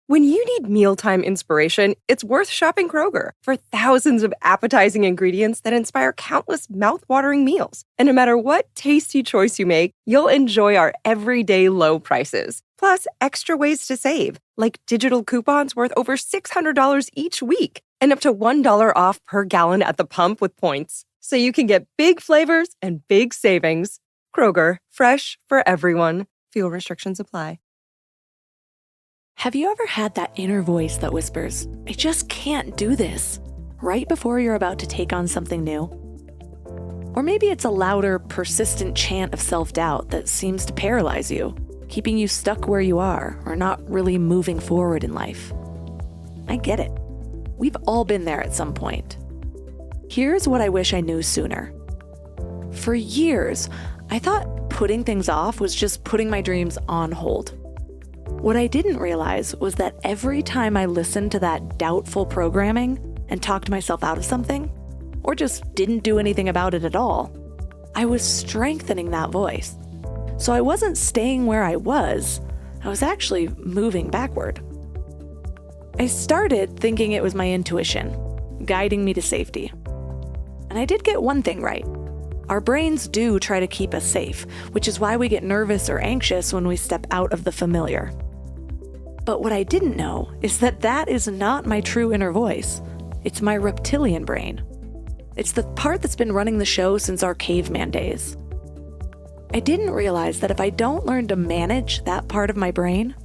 When you need mealtime inspiration, it's worth shopping Kroger for thousands of appetizing ingredients that inspire countless mouthwatering meals. And no matter what tasty choice you make, you'll enjoy our everyday low prices. Plus, extra ways to save, like digital coupons worth over $600 each week and up to $1 off per gallon at the pump with points. So you can get big flavors and big savings. Kroger, fresh for everyone. Fuel restrictions apply. Have you ever had that inner voice that whispers, "I just can't do this," right before you're about to take on something new? Or maybe it's a louder, persistent chant of self-doubt that seems to paralyze you, keeping you stuck where you are or not really moving forward in life. I get it. We've all been there at some point. Here's what I wish I knew sooner. For years, I thought putting things off was just putting my dreams on hold. What I didn't realize was that every time I listened to that doubtful programming and talked myself out of something, or just didn't do anything about it at all, I was strengthening that voice. So I wasn't staying where I was actually moving backward. I started thinking it was my intuition, guiding me to safety. And I did get one thing right. Our brains do try to keep us safe, which is why we get nervous or anxious when we step out of the familiar. But what I didn't know is that that is not my true inner voice. It's my reptilian brain. It's the part that's been running the show since our caveman days. I didn't realize that if I don't learn to manage that part of my brain,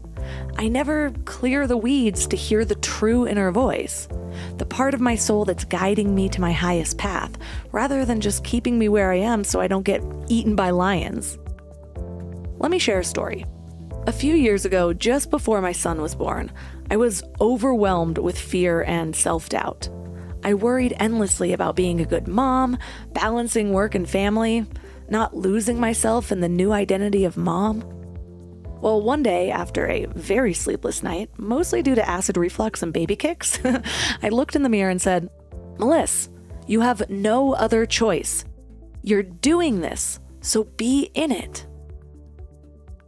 I never clear the weeds to hear the true inner voice, the part of my soul that's guiding me to my highest path, rather than just keeping me where I am so I don't get eaten by lions. Let me share a story. A few years ago, just before my son was born, I was overwhelmed with fear and self-doubt. I worried endlessly about being a good mom, balancing work and family, not losing myself in the new identity of mom. Well, one day, after a very sleepless night, mostly due to acid reflux and baby kicks, I looked in the mirror and said, "Melissa, you have no other choice. You're doing this, so be in it."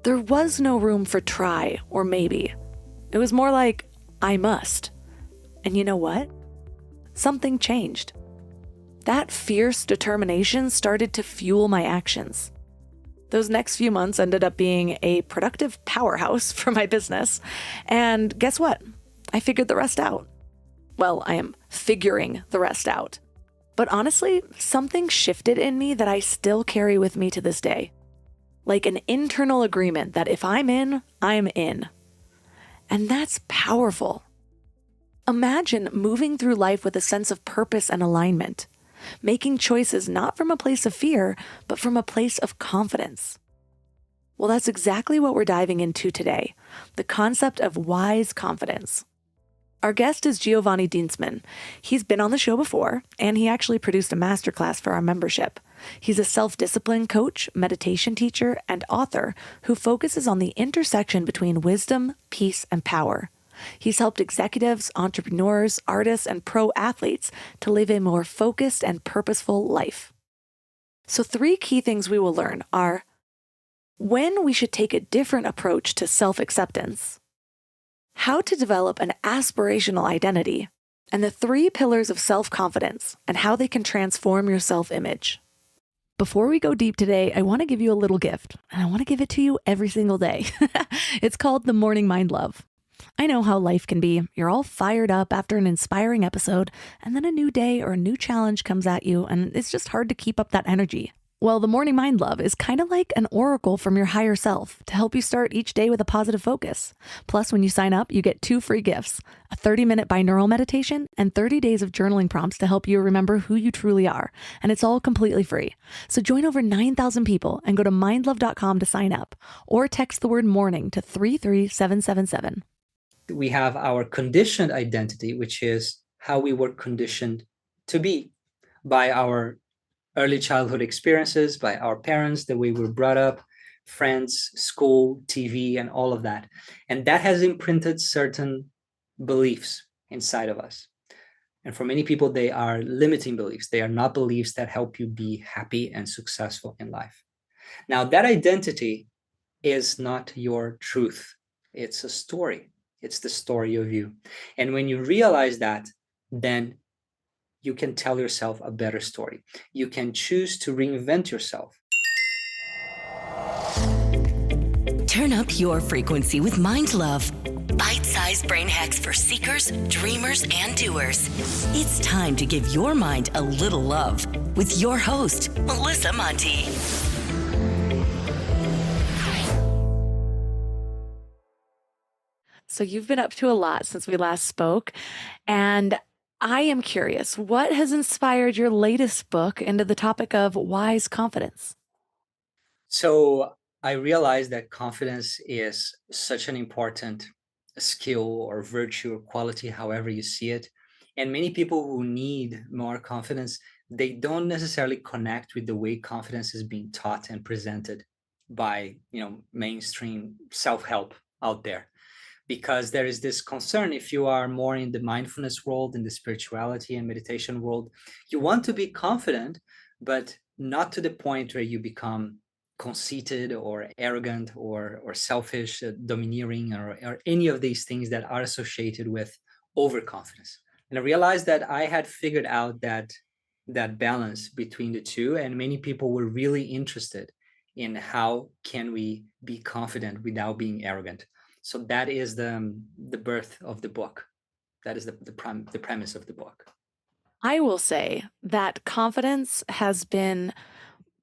There was no room for try or maybe. It was more like, I must. And you know what? Something changed. That fierce determination started to fuel my actions. Those next few months ended up being a productive powerhouse for my business. And guess what? I figured the rest out. Well, I am figuring the rest out. But honestly, something shifted in me that I still carry with me to this day. Like an internal agreement that if I'm in, I'm in. And that's powerful. Imagine moving through life with a sense of purpose and alignment, making choices not from a place of fear, but from a place of confidence. Well, that's exactly what we're diving into today, the concept of wise confidence. Our guest is Giovanni Dienstmann. He's been on the show before, and he actually produced a masterclass for our membership. He's a self-discipline coach, meditation teacher, and author who focuses on the intersection between wisdom, peace, and power. He's helped executives, entrepreneurs, artists, and pro athletes to live a more focused and purposeful life. So 3 key things we will learn are when we should take a different approach to self-acceptance, how to develop an aspirational identity, and the 3 pillars of self-confidence and how they can transform your self-image. Before we go deep today, I want to give you a little gift, and I want to give it to you every single day. It's called the Morning Mind Love. I know how life can be. You're all fired up after an inspiring episode, and then a new day or a new challenge comes at you, and it's just hard to keep up that energy. Well, the Morning Mind Love is kind of like an oracle from your higher self to help you start each day with a positive focus. Plus, when you sign up, you get 2 free gifts, a 30-minute binaural meditation and 30 days of journaling prompts to help you remember who you truly are. And it's all completely free. So join over 9,000 people and go to mindlove.com to sign up or text the word morning to 33777. We have our conditioned identity, which is how we were conditioned to be by our early childhood experiences, by our parents, the way we were brought up, friends, school, TV, and all of that. And that has imprinted certain beliefs inside of us. And for many people, they are limiting beliefs. They are not beliefs that help you be happy and successful in life. Now, that identity is not your truth. It's a story. It's the story of you. And when you realize that, then you can tell yourself a better story. You can choose to reinvent yourself. Turn up your frequency with Mind Love. Bite-sized brain hacks for seekers, dreamers, and doers. It's time to give your mind a little love with your host, Melissa Monti. So you've been up to a lot since we last spoke, and I am curious, what has inspired your latest book into the topic of wise confidence? So I realized that confidence is such an important skill or virtue or quality, however you see it. And many people who need more confidence, they don't necessarily connect with the way confidence is being taught and presented by, mainstream self-help out there. Because there is this concern, if you are more in the mindfulness world, in the spirituality and meditation world, you want to be confident, but not to the point where you become conceited or arrogant or selfish, domineering, or any of these things that are associated with overconfidence. And I realized that I had figured out that balance between the two, and many people were really interested in how can we be confident without being arrogant. So that is the birth of the book. That is the premise of the book. I will say that confidence has been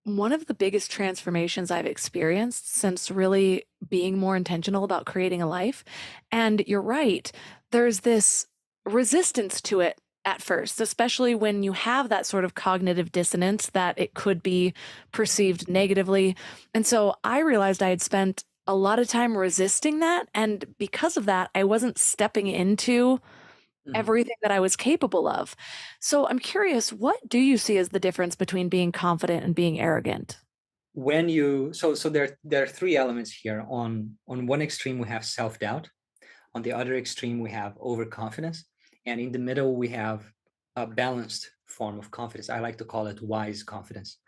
one of the biggest transformations I've experienced since really being more intentional about creating a life. And you're right, there's this resistance to it at first, especially when you have that sort of cognitive dissonance that it could be perceived negatively. And so I realized I had spent a lot of time resisting that. And because of that, I wasn't stepping into everything that I was capable of. So I'm curious, what do you see as the difference between being confident and being arrogant? When you so there are three elements here. On one extreme we have self-doubt, on the other extreme we have overconfidence, and in the middle we have a balanced form of confidence. I like to call it wise confidence.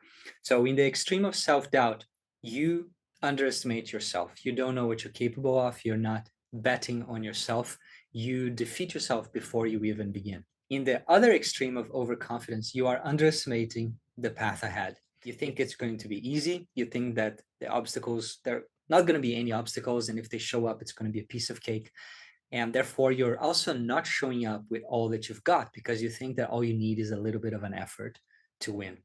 So in the extreme of self-doubt, you underestimate yourself. You don't know what you're capable of. You're not betting on yourself. You defeat yourself before you even begin. In the other extreme of overconfidence, you are underestimating the path ahead. You think it's going to be easy. You think that the obstacles, there are not going to be any obstacles. And if they show up, it's going to be a piece of cake. And therefore, you're also not showing up with all that you've got because you think that all you need is a little bit of an effort to win.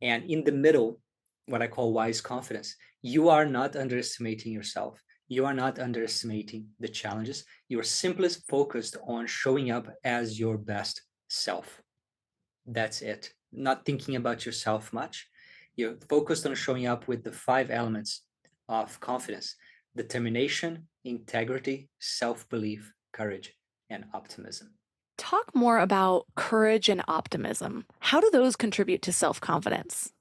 And in the middle, what I call wise confidence, you are not underestimating yourself. You are not underestimating the challenges. You are simply focused on showing up as your best self. That's it. Not thinking about yourself much. You're focused on showing up with the 5 elements of confidence: determination, integrity, self-belief, courage, and optimism. Talk more about courage and optimism. How do those contribute to self-confidence?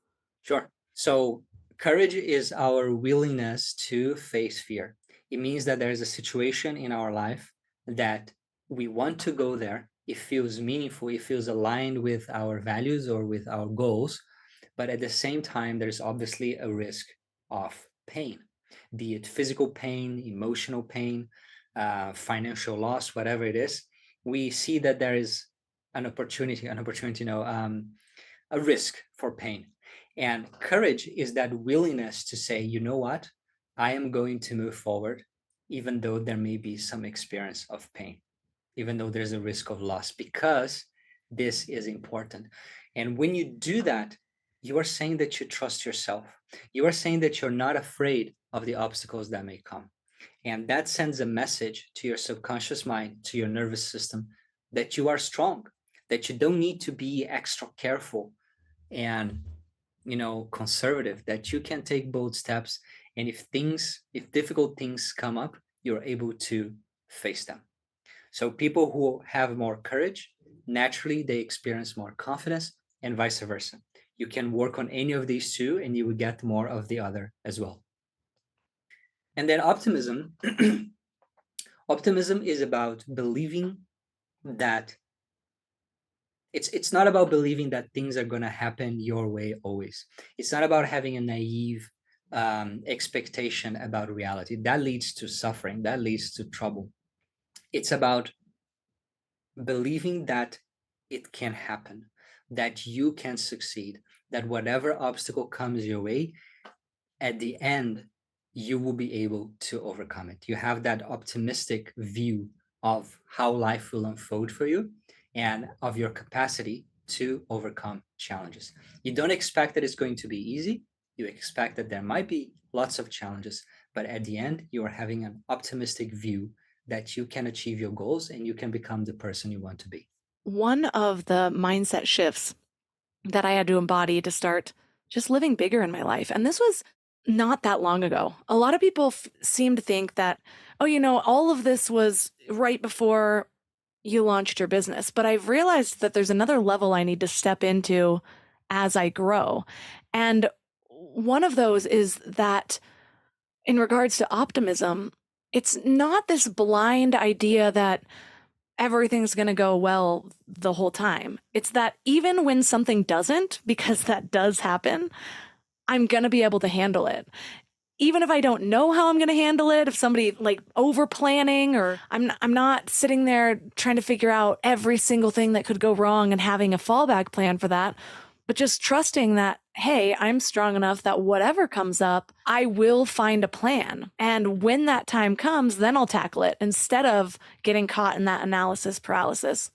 Sure. So courage is our willingness to face fear. It means that there is a situation in our life that we want to go there. It feels meaningful. It feels aligned with our values or with our goals. But at the same time, there's obviously a risk of pain, be it physical pain, emotional pain, financial loss, whatever it is. We see that there is an opportunity, a risk for pain. And courage is that willingness to say, you know what, I am going to move forward, even though there may be some experience of pain, even though there's a risk of loss, because this is important. And when you do that, you are saying that you trust yourself. You are saying that you're not afraid of the obstacles that may come. And that sends a message to your subconscious mind, to your nervous system, that you are strong, that you don't need to be extra careful and conservative, that you can take bold steps, and if difficult things come up, you're able to face them. So people who have more courage, naturally they experience more confidence, and vice versa. You can work on any of these two and you will get more of the other as well. And then optimism optimism is about believing that it's not about believing that things are going to happen your way always. It's not about having a naive expectation about reality. That leads to suffering. That leads to trouble. It's about believing that it can happen, that you can succeed, that whatever obstacle comes your way, at the end, you will be able to overcome it. You have that optimistic view of how life will unfold for you and of your capacity to overcome challenges. You don't expect that it's going to be easy. You expect that there might be lots of challenges, but at the end, you are having an optimistic view that you can achieve your goals and you can become the person you want to be. One of the mindset shifts that I had to embody to start just living bigger in my life, and this was not that long ago. A lot of people seem to think that, oh, all of this was right before you launched your business. But I've realized that there's another level I need to step into as I grow. And one of those is that in regards to optimism, it's not this blind idea that everything's going to go well the whole time. It's that even when something doesn't, because that does happen, I'm going to be able to handle it. Even if I don't know how I'm going to handle it, if somebody like over planning, or I'm not sitting there trying to figure out every single thing that could go wrong and having a fallback plan for that, but just trusting that, hey, I'm strong enough that whatever comes up, I will find a plan. And when that time comes, then I'll tackle it instead of getting caught in that analysis paralysis.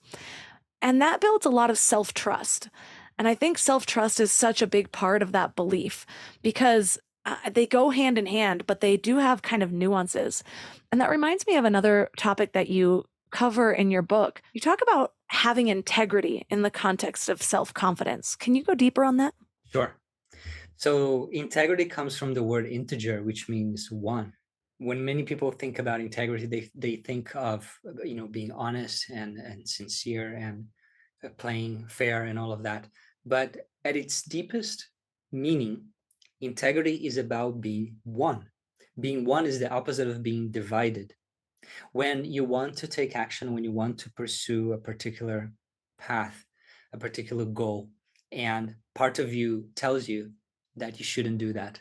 And that builds a lot of self-trust. And I think self-trust is such a big part of that belief because they go hand in hand, but they do have kind of nuances. And that reminds me of another topic that you cover in your book. You talk about having integrity in the context of self-confidence. Can you go deeper on that? Sure. So integrity comes from the word integer, which means one. When many people think about integrity, they think of being honest and sincere and playing fair and all of that. But at its deepest meaning, integrity is about being one. Being one is the opposite of being divided. When you want to take action, when you want to pursue a particular path, a particular goal, and part of you tells you that you shouldn't do that,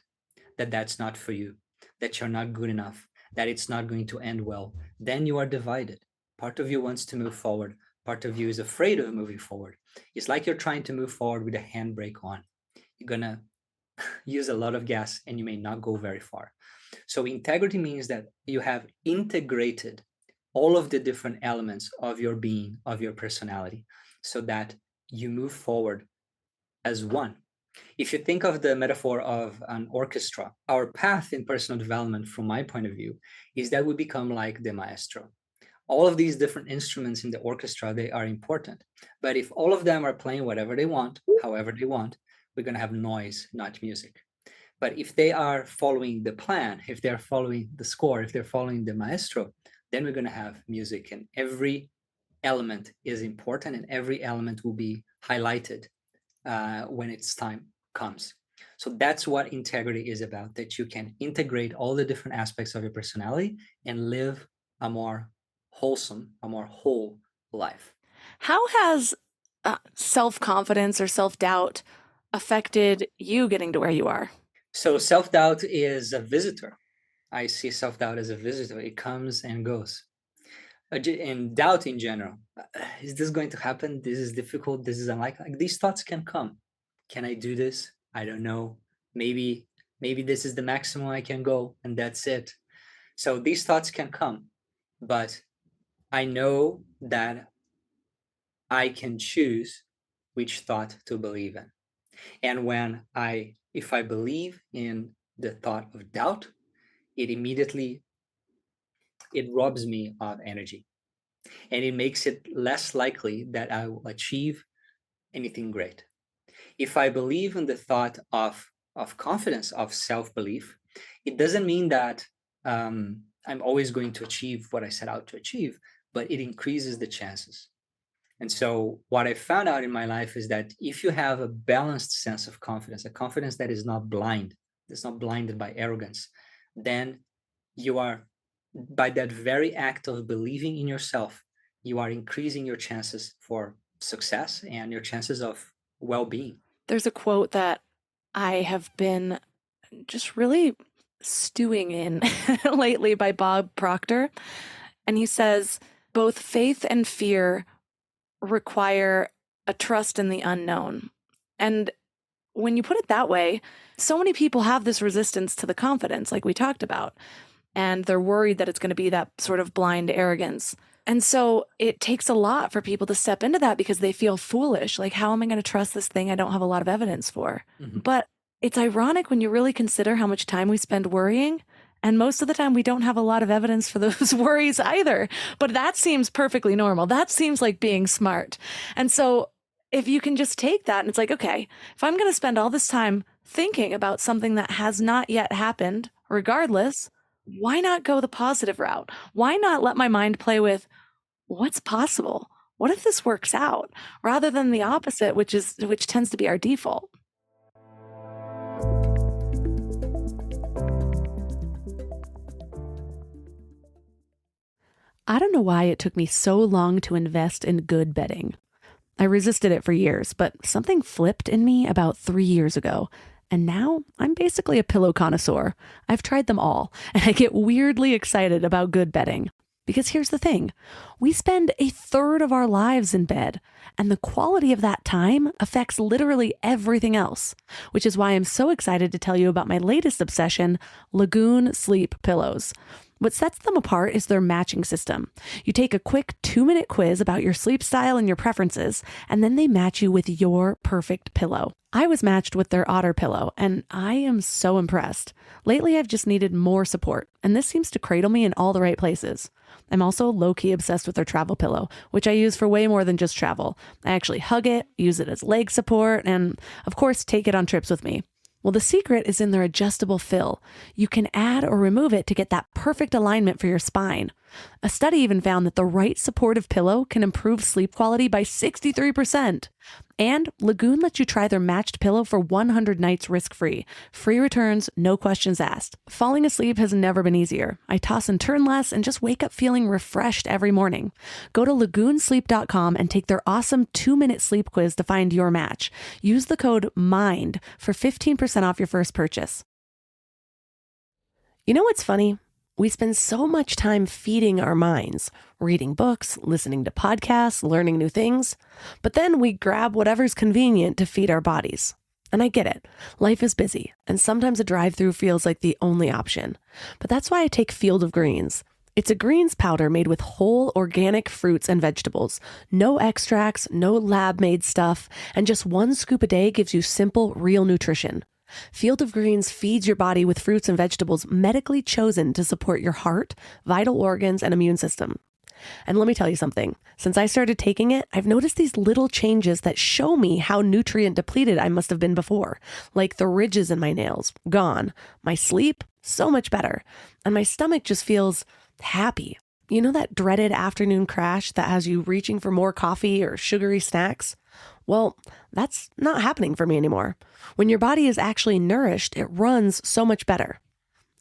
that that's not for you, that you're not good enough, that it's not going to end well, then you are divided. Part of you wants to move forward. Part of you is afraid of moving forward. It's like you're trying to move forward with a handbrake on. You're going to use a lot of gas and you may not go very far. So integrity means that you have integrated all of the different elements of your being, of your personality, so that you move forward as one. If you think of the metaphor of an orchestra, our path in personal development, from my point of view, is that we become like the maestro. All of these different instruments in the orchestra, they are important. But if all of them are playing whatever they want, however they want, we're going to have noise, not music. But if they are following the plan, if they're following the score, if they're following the maestro, then we're going to have music, and every element is important and every element will be highlighted when its time comes. So that's what integrity is about, that you can integrate all the different aspects of your personality and live a more wholesome, a more whole life. How has self-confidence or self-doubt affected you getting to where you are? So self-doubt is a visitor. I see self-doubt as a visitor. It comes and goes. And doubt in general. Is this going to happen? This is difficult. This is unlikely. Like, these thoughts can come. Can I do this? I don't know. Maybe this is the maximum I can go and that's it. So these thoughts can come, but I know that I can choose which thought to believe in. And if I believe in the thought of doubt, it robs me of energy, and it makes it less likely that I will achieve anything great. If I believe in the thought of confidence, of self-belief, it doesn't mean that I'm always going to achieve what I set out to achieve, but it increases the chances. And so what I found out in my life is that if you have a balanced sense of confidence, a confidence that is not blind, that's not blinded by arrogance, then you are, by that very act of believing in yourself, you are increasing your chances for success and your chances of well-being. There's a quote that I have been just really stewing in lately by Bob Proctor. And he says, Both faith and fear require a trust in the unknown. And when you put it that way, so many people have this resistance to the confidence, like we talked about, and they're worried that it's going to be that sort of blind arrogance. And so it takes a lot for people to step into that because they feel foolish. Like, how am I going to trust this thing I don't have a lot of evidence for? Mm-hmm. But it's ironic when you really consider how much time we spend worrying. And most of the time, we don't have a lot of evidence for those worries either. But that seems perfectly normal. That seems like being smart. And so if you can just take that and it's like, okay, if I'm going to spend all this time thinking about something that has not yet happened, regardless, why not go the positive route? Why not let my mind play with what's possible? What if this works out? Rather than the opposite, which tends to be our default. I don't know why it took me so long to invest in good bedding. I resisted it for years, but something flipped in me about 3 years ago. And now I'm basically a pillow connoisseur. I've tried them all, and I get weirdly excited about good bedding. Because here's the thing, we spend a third of our lives in bed, and the quality of that time affects literally everything else, which is why I'm so excited to tell you about my latest obsession, Lagoon Sleep Pillows. What sets them apart is their matching system. You take a quick 2-minute quiz about your sleep style and your preferences, and then they match you with your perfect pillow. I was matched with their Otter pillow, and I am so impressed. Lately, I've just needed more support, and this seems to cradle me in all the right places. I'm also low-key obsessed with their travel pillow, which I use for way more than just travel. I actually hug it, use it as leg support, and of course, take it on trips with me. Well, the secret is in their adjustable fill. You can add or remove it to get that perfect alignment for your spine. A study even found that the right supportive pillow can improve sleep quality by 63%. And Lagoon lets you try their matched pillow for 100 nights risk-free. Free returns, no questions asked. Falling asleep has never been easier. I toss and turn less and just wake up feeling refreshed every morning. Go to lagoonsleep.com and take their awesome 2-minute sleep quiz to find your match. Use the code MIND for 15% off your first purchase. You know what's funny? We spend so much time feeding our minds, reading books, listening to podcasts, learning new things, but then we grab whatever's convenient to feed our bodies. And I get it. Life is busy, and sometimes a drive-through feels like the only option. But that's why I take Field of Greens. It's a greens powder made with whole organic fruits and vegetables. No extracts, no lab-made stuff, and just 1 scoop a day gives you simple, real nutrition. Field of Greens feeds your body with fruits and vegetables medically chosen to support your heart, vital organs, and immune system. And let me tell you something. Since I started taking it, I've noticed these little changes that show me how nutrient depleted I must have been before. Like the ridges in my nails, gone. My sleep, so much better. And my stomach just feels happy. You know that dreaded afternoon crash that has you reaching for more coffee or sugary snacks? Well, that's not happening for me anymore. When your body is actually nourished, it runs so much better.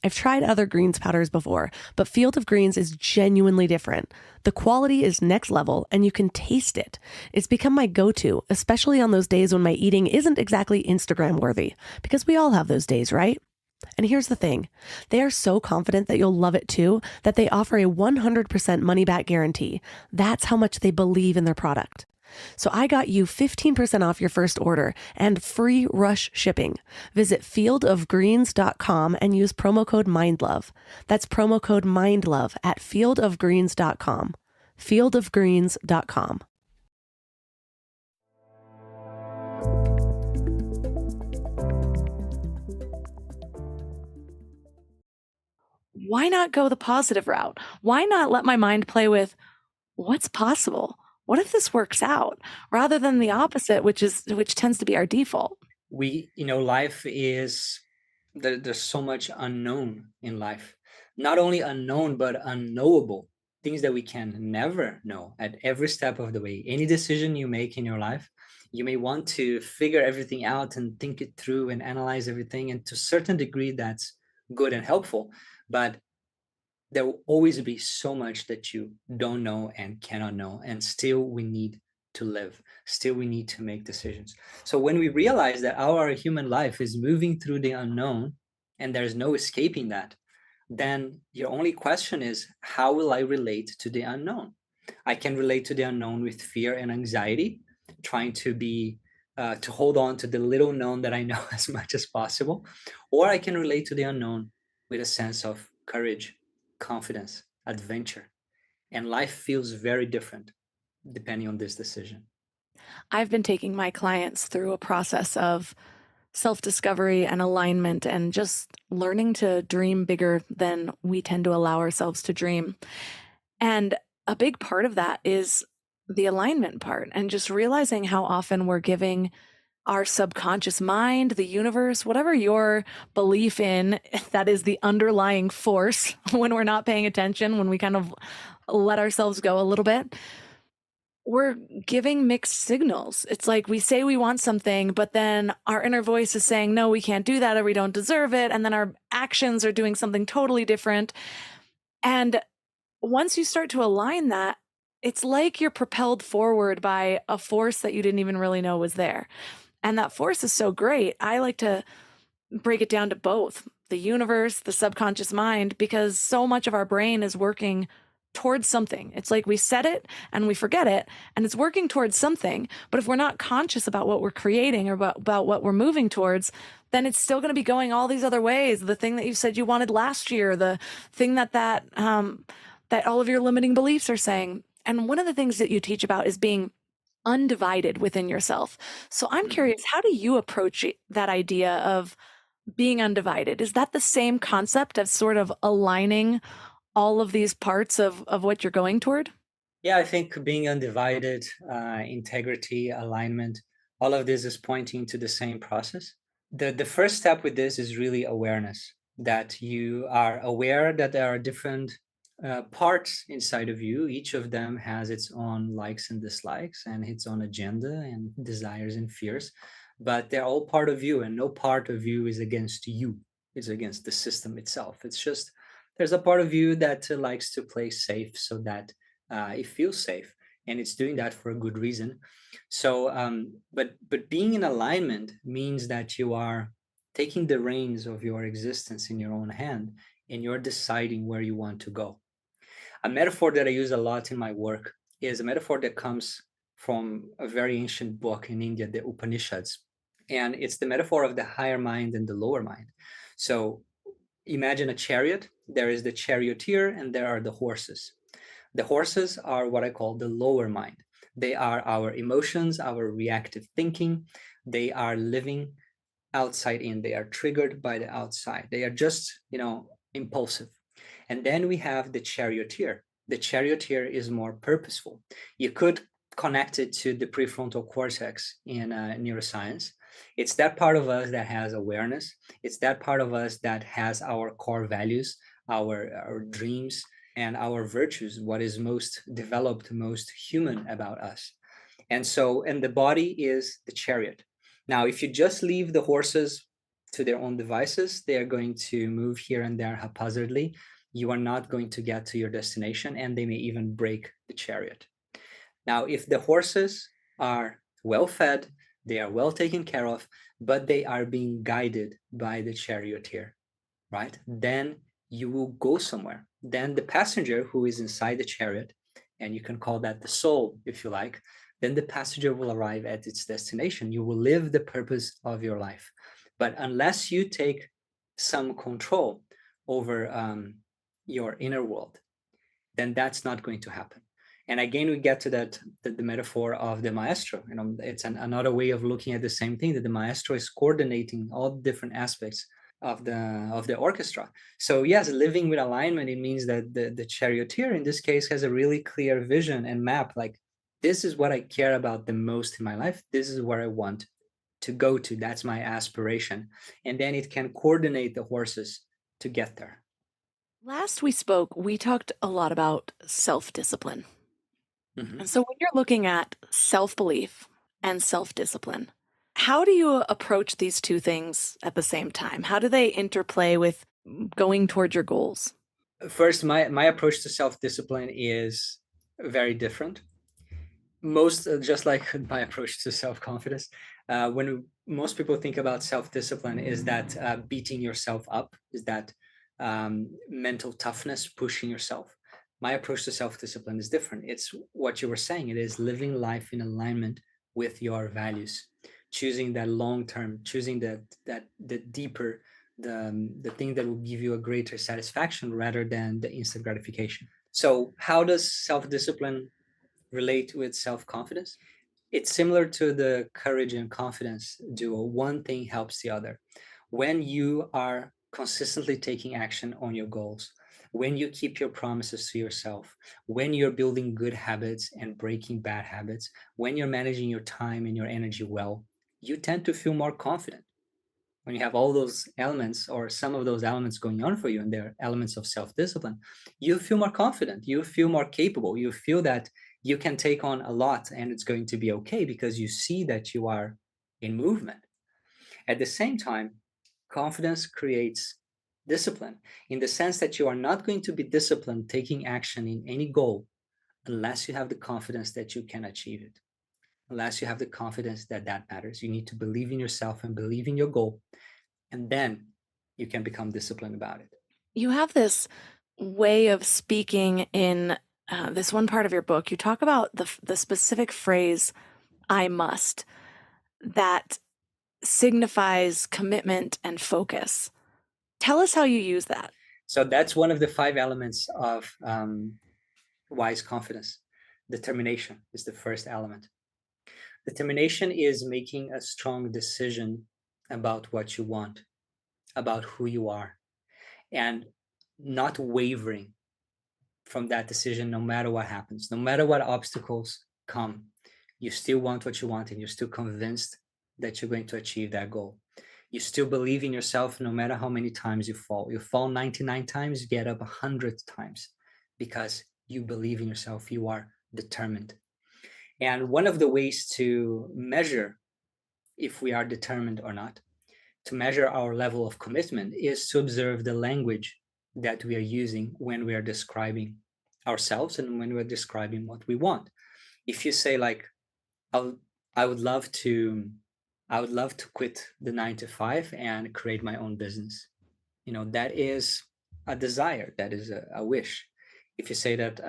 I've tried other greens powders before, but Field of Greens is genuinely different. The quality is next level, and you can taste it. It's become my go-to, especially on those days when my eating isn't exactly Instagram worthy, because we all have those days, right? And here's the thing. They are so confident that you'll love it too, that they offer a 100% money-back guarantee. That's how much they believe in their product. So I got you 15% off your first order and free rush shipping. Visit fieldofgreens.com and use promo code MINDLOVE. That's promo code MINDLOVE at fieldofgreens.com. fieldofgreens.com. Why not go the positive route? Why not let my mind play with what's possible? What if this works out? Rather than the opposite, which tends to be our default. Life is, there's so much unknown in life. Not only unknown, but unknowable. Things that we can never know at every step of the way. Any decision you make in your life, you may want to figure everything out and think it through and analyze everything. And to a certain degree, that's good and helpful. But there will always be so much that you don't know and cannot know. And still we need to live. Still we need to make decisions. So when we realize that our human life is moving through the unknown and there's no escaping that, then your only question is, how will I relate to the unknown? I can relate to the unknown with fear and anxiety, trying to hold on to the little known that I know as much as possible. Or I can relate to the unknown with a sense of courage, confidence, adventure. And life feels very different depending on this decision. I've been taking my clients through a process of self discovery and alignment and just learning to dream bigger than we tend to allow ourselves to dream. And a big part of that is the alignment part and just realizing how often we're giving our subconscious mind, the universe, whatever your belief in that is the underlying force when we're not paying attention, when we kind of let ourselves go a little bit, we're giving mixed signals. It's like we say we want something, but then our inner voice is saying, no, we can't do that or we don't deserve it. And then our actions are doing something totally different. And once you start to align that, it's like you're propelled forward by a force that you didn't even really know was there. And that force is so great. I like to break it down to both the universe, the subconscious mind, because so much of our brain is working towards something. It's like we set it and we forget it, and it's working towards something. But if we're not conscious about what we're creating or about what we're moving towards, then it's still going to be going all these other ways. The thing that you said you wanted last year, the thing that all of your limiting beliefs are saying. And one of the things that you teach about is being undivided within yourself. So I'm curious, how do you approach that idea of being undivided? Is that the same concept of sort of aligning all of these parts of what you're going toward? Yeah, I think being undivided, integrity, alignment, all of this is pointing to the same process. The first step with this is really awareness, that you are aware that there are different parts inside of you. Each of them has its own likes and dislikes and its own agenda and desires and fears, but they're all part of you, and no part of you is against you. It's against the system itself. It's just there's a part of you that likes to play safe so that it feels safe, and it's doing that for a good reason. So, but being in alignment means that you are taking the reins of your existence in your own hand, and you're deciding where you want to go. A metaphor that I use a lot in my work is a metaphor that comes from a very ancient book in India, the Upanishads, and it's the metaphor of the higher mind and the lower mind. So imagine a chariot. There is the charioteer and there are the horses. The horses are what I call the lower mind. They are our emotions, our reactive thinking. They are living outside in. They are triggered by the outside. They are just, impulsive. And then we have the charioteer. The charioteer is more purposeful. You could connect it to the prefrontal cortex in neuroscience. It's that part of us that has awareness. It's that part of us that has our core values, our dreams, and our virtues, what is most developed, most human about us. And the body is the chariot. Now, if you just leave the horses to their own devices, they are going to move here and there haphazardly. You are not going to get to your destination, and they may even break the chariot. Now, if the horses are well fed, they are well taken care of, but they are being guided by the charioteer, right? Then you will go somewhere. Then the passenger who is inside the chariot, and you can call that the soul if you like, then the passenger will arrive at its destination. You will live the purpose of your life. But unless you take some control over your inner world, then that's not going to happen. And again, we get to the metaphor of the maestro. It's another way of looking at the same thing, that the maestro is coordinating all the different aspects of the orchestra. So yes, living with alignment, it means that the charioteer in this case has a really clear vision and map. Like, this is what I care about the most in my life. This is where I want to go to. That's my aspiration. And then it can coordinate the horses to get there. Last we spoke, we talked a lot about self-discipline. Mhm. And so when you're looking at self-belief and self-discipline, how do you approach these two things at the same time? How do they interplay with going towards your goals? First, my approach to self-discipline is very different. Most just like my approach to self-confidence, when most people think about self-discipline, is that beating yourself up, is that mental toughness, pushing yourself. My approach to self-discipline is different. It's what you were saying. It is living life in alignment with your values, choosing that long term, choosing the deeper, the thing that will give you a greater satisfaction rather than the instant gratification. So how does self-discipline relate with self-confidence? It's similar to the courage and confidence duo. One thing helps the other. When you are consistently taking action on your goals, when you keep your promises to yourself, when you're building good habits and breaking bad habits, when you're managing your time and your energy well, you tend to feel more confident. When you have all those elements or some of those elements going on for you, and they're elements of self-discipline, you feel more confident, you feel more capable, you feel that you can take on a lot and it's going to be okay because you see that you are in movement. At the same time, confidence creates discipline in the sense that you are not going to be disciplined taking action in any goal unless you have the confidence that you can achieve it, unless you have the confidence that that matters. You need to believe in yourself and believe in your goal, and then you can become disciplined about it. You have this way of speaking in this one part of your book. You talk about the specific phrase, I must, that signifies commitment and focus. Tell us how you use that. So that's one of the 5 elements of wise confidence. Determination is the first element. Determination is making a strong decision about what you want, about who you are, and not wavering from that decision no matter what happens, no matter what obstacles come. You still want what you want and you're still convinced that you're going to achieve that goal. You still believe in yourself no matter how many times you fall. You fall 99 times, you get up 100 times because you believe in yourself. You are determined. And one of the ways to measure if we are determined or not, to measure our level of commitment, is to observe the language that we are using when we are describing ourselves and when we're describing what we want. If you say like, I would love to quit the 9 to 5 and create my own business. That is a desire, that is a wish. If you say that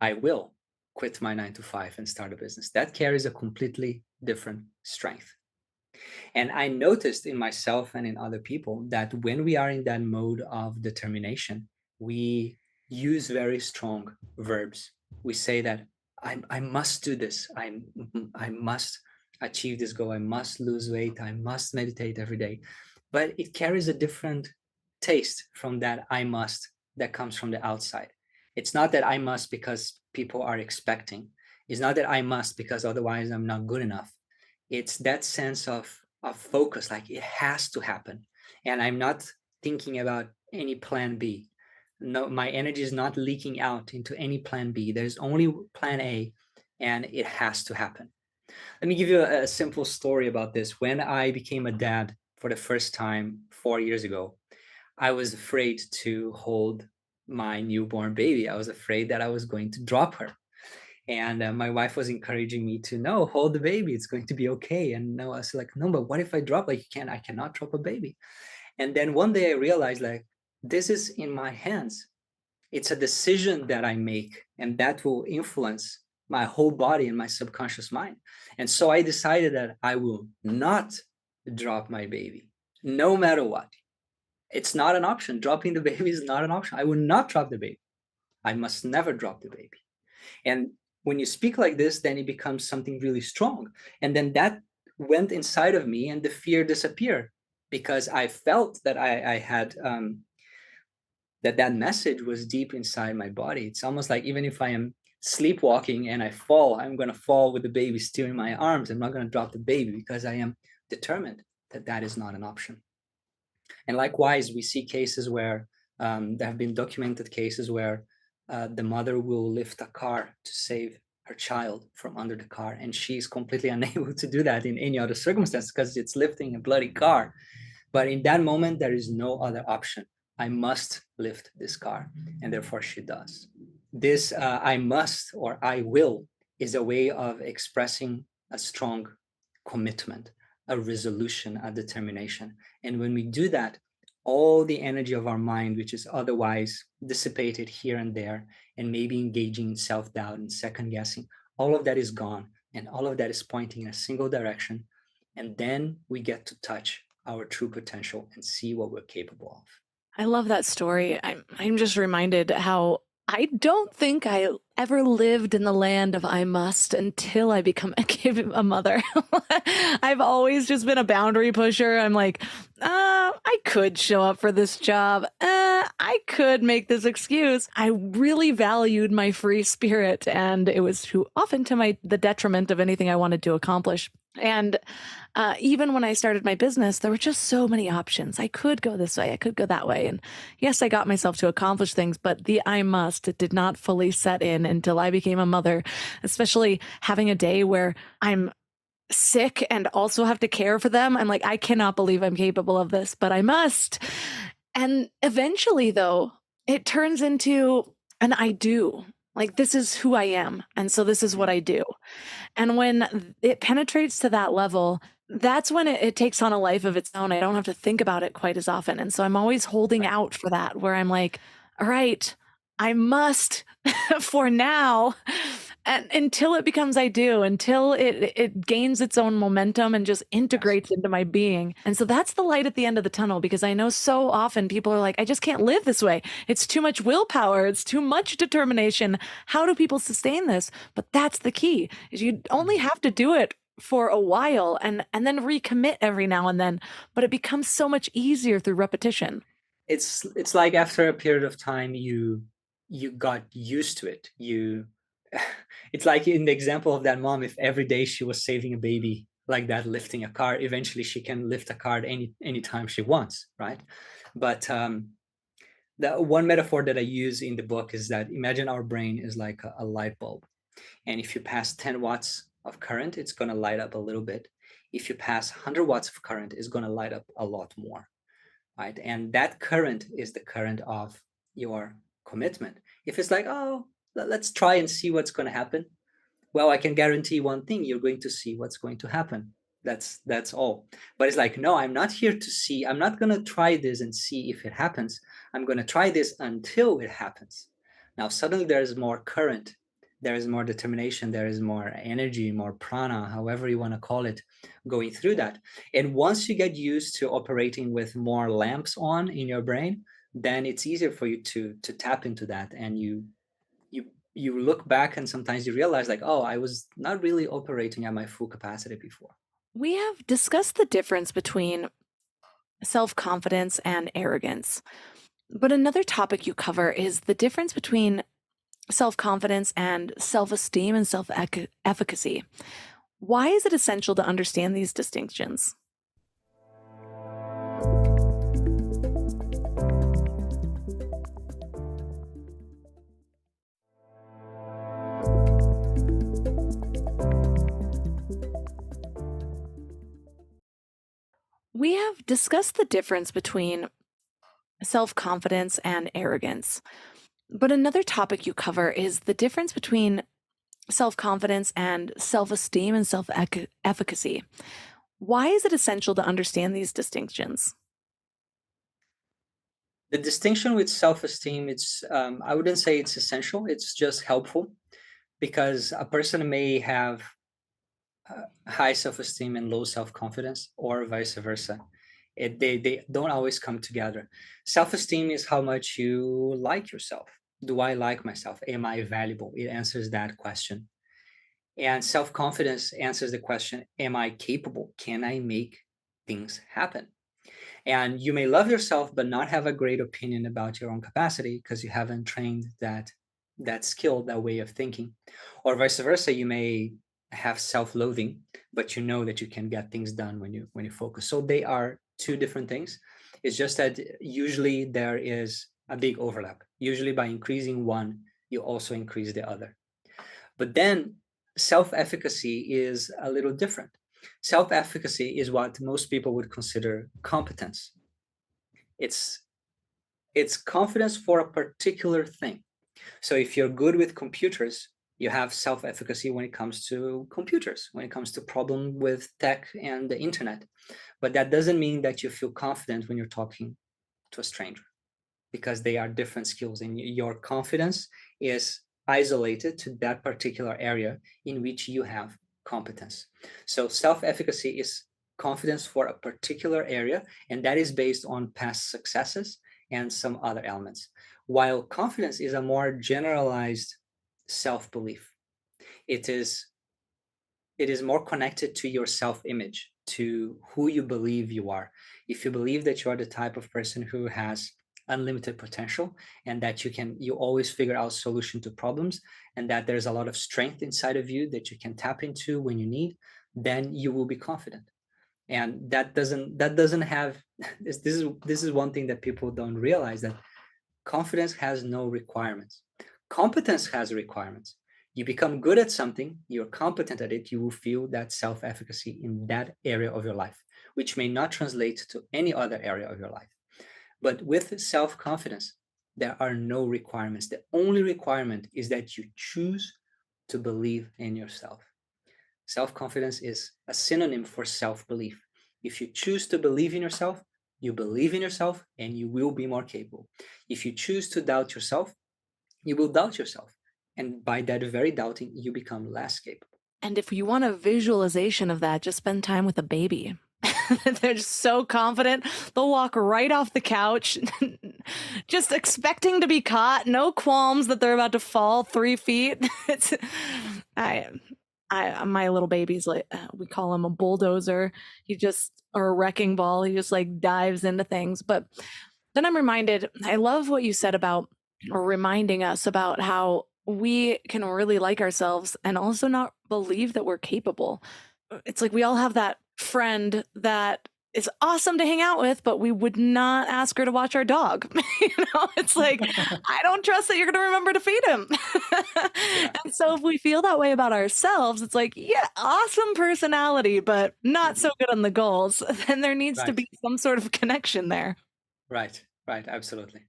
I will quit my 9 to 5 and start a business, that carries a completely different strength. And I noticed in myself and in other people that when we are in that mode of determination, we use very strong verbs. We say that I must do this. I must achieve this goal. I must lose weight. I must meditate every day. But it carries a different taste from that I must that comes from the outside. It's not that I must because people are expecting. It's not that I must because otherwise I'm not good enough. It's that sense of focus, like it has to happen. And I'm not thinking about any plan B. No, my energy is not leaking out into any plan B. There's only plan A, and it has to happen. Let me give you a simple story about this. When I became a dad for the first time 4 years ago, I was afraid to hold my newborn baby. I was afraid that I was going to drop her. And my wife was encouraging me to no, hold the baby. It's going to be okay. And no, I was like, no, but what if I drop? Like, I cannot drop a baby. And then one day I realized, like, this is in my hands. It's a decision that I make, and that will influence my whole body and my subconscious mind. And so I decided that I will not drop my baby, no matter what. It's not an option. Dropping the baby is not an option. I will not drop the baby. I must never drop the baby. And when you speak like this, then it becomes something really strong. And then that went inside of me and the fear disappeared because I felt that I had, that message was deep inside my body. It's almost like even if I am sleepwalking and I fall, I'm going to fall with the baby still in my arms. I'm not going to drop the baby because I am determined that that is not an option. And likewise, we see cases where there have been documented cases where the mother will lift a car to save her child from under the car, and she's completely unable to do that in any other circumstance because it's lifting a bloody car. But in that moment, there is no other option. I must lift this car, and therefore she does. This I must or I will is a way of expressing a strong commitment, a resolution, a determination. And when we do that, all the energy of our mind, which is otherwise dissipated here and there, and maybe engaging in self-doubt and second guessing, all of that is gone. And all of that is pointing in a single direction. And then we get to touch our true potential and see what we're capable of. I love that story. I'm just reminded how I don't think I ever lived in the land of I must until I become a mother. I've always just been a boundary pusher. I'm like, I could show up for this job. I could make this excuse. I really valued my free spirit, and it was too often to the detriment of anything I wanted to accomplish. And even when I started my business, there were just so many options. I could go this way, I could go that way. And yes, I got myself to accomplish things, but the I must, it did not fully set in until I became a mother, especially having a day where I'm sick and also have to care for them. I'm like, I cannot believe I'm capable of this, but I must. And eventually, though, it turns into an I do. Like, this is who I am. And so this is what I do. And when it penetrates to that level, that's when it takes on a life of its own. I don't have to think about it quite as often. And so I'm always holding out for that, where I'm like, all right, I must for now. And until it becomes I do, until it gains its own momentum and just integrates into my being. And so that's the light at the end of the tunnel, because I know so often people are like, I just can't live this way. It's too much willpower. It's too much determination. How do people sustain this? But that's the key, is you only have to do it for a while and then recommit every now and then. But it becomes so much easier through repetition. It's like after a period of time, you got used to it. It's like in the example of that mom, if every day she was saving a baby like that, lifting a car, eventually she can lift a car any time she wants, right? But the one metaphor that I use in the book is that imagine our brain is like a light bulb. And if you pass 10 watts of current, it's going to light up a little bit. If you pass 100 watts of current, it's going to light up a lot more, right? And that current is the current of your commitment. If it's like, oh, let's try and see what's going to happen, well, I can guarantee one thing: you're going to see what's going to happen. That's all. But it's like, no, I'm not here to see. I'm not going to try this and see if it happens. I'm going to try this until it happens. Now suddenly there is more current, there is more determination, there is more energy, more prana, however you want to call it, going through that. And once you get used to operating with more lamps on in your brain, then it's easier for you to tap into that. And you look back and sometimes you realize like, oh, I was not really operating at my full capacity before. We have discussed the difference between self-confidence and arrogance. But another topic you cover is the difference between self-confidence and self-esteem and self-efficacy. Why is it essential to understand these distinctions? We have discussed the difference between self-confidence and arrogance. But another topic you cover is the difference between self-confidence and self-esteem and self-efficacy. Why is it essential to understand these distinctions? The distinction with self-esteem, it's I wouldn't say it's essential, it's just helpful, because a person may have high self-esteem and low self-confidence, or vice versa. They don't always come together. Self-esteem is how much you like yourself. Do I like myself? Am I valuable? It answers that question. And self-confidence answers the question, am I capable? Can I make things happen? And you may love yourself but not have a great opinion about your own capacity because you haven't trained that skill, that way of thinking. Or vice versa, you may have self-loathing, but you know that you can get things done when you focus. So they are two different things. It's just that usually there is a big overlap. Usually by increasing one, you also increase the other. But then self-efficacy is a little different. Self-efficacy is what most people would consider competence. It's confidence for a particular thing. So if you're good with computers, you have self-efficacy when it comes to computers, when it comes to problem with tech and the internet. But that doesn't mean that you feel confident when you're talking to a stranger. because they are different skills, and your confidence is isolated to that particular area in which you have competence. So self-efficacy is confidence for a particular area, and that is based on past successes and some other elements. While confidence is a more generalized self-belief. It is more connected to your self-image, to who you believe you are. If you believe that you are the type of person who has unlimited potential, and that you always figure out solution to problems, and that there's a lot of strength inside of you that you can tap into when you need, then you will be confident. And that doesn't have this is one thing that people don't realize, that confidence has no requirements. Competence has requirements. You become good at something, you're competent at it, you will feel that self-efficacy in that area of your life, which may not translate to any other area of your life. But with self-confidence, there are no requirements. The only requirement is that you choose to believe in yourself. Self-confidence is a synonym for self-belief. If you choose to believe in yourself, you believe in yourself and you will be more capable. If you choose to doubt yourself, you will doubt yourself. And by that very doubting, you become less capable. And if you want a visualization of that, just spend time with a baby. They're just so confident. They'll walk right off the couch, just expecting to be caught. No qualms that they're about to fall 3 feet. My little baby's like, we call him a bulldozer. Or a wrecking ball. He just like dives into things. But then I'm reminded, I love what you said about, or reminding us about how we can really like ourselves and also not believe that we're capable. It's like we all have that friend that is awesome to hang out with, but we would not ask her to watch our dog. It's like, I don't trust that you're going to remember to feed him. And so if we feel that way about ourselves, it's like, yeah, awesome personality, but not so good on the goals. Then there needs to be some sort of connection there. Right, absolutely.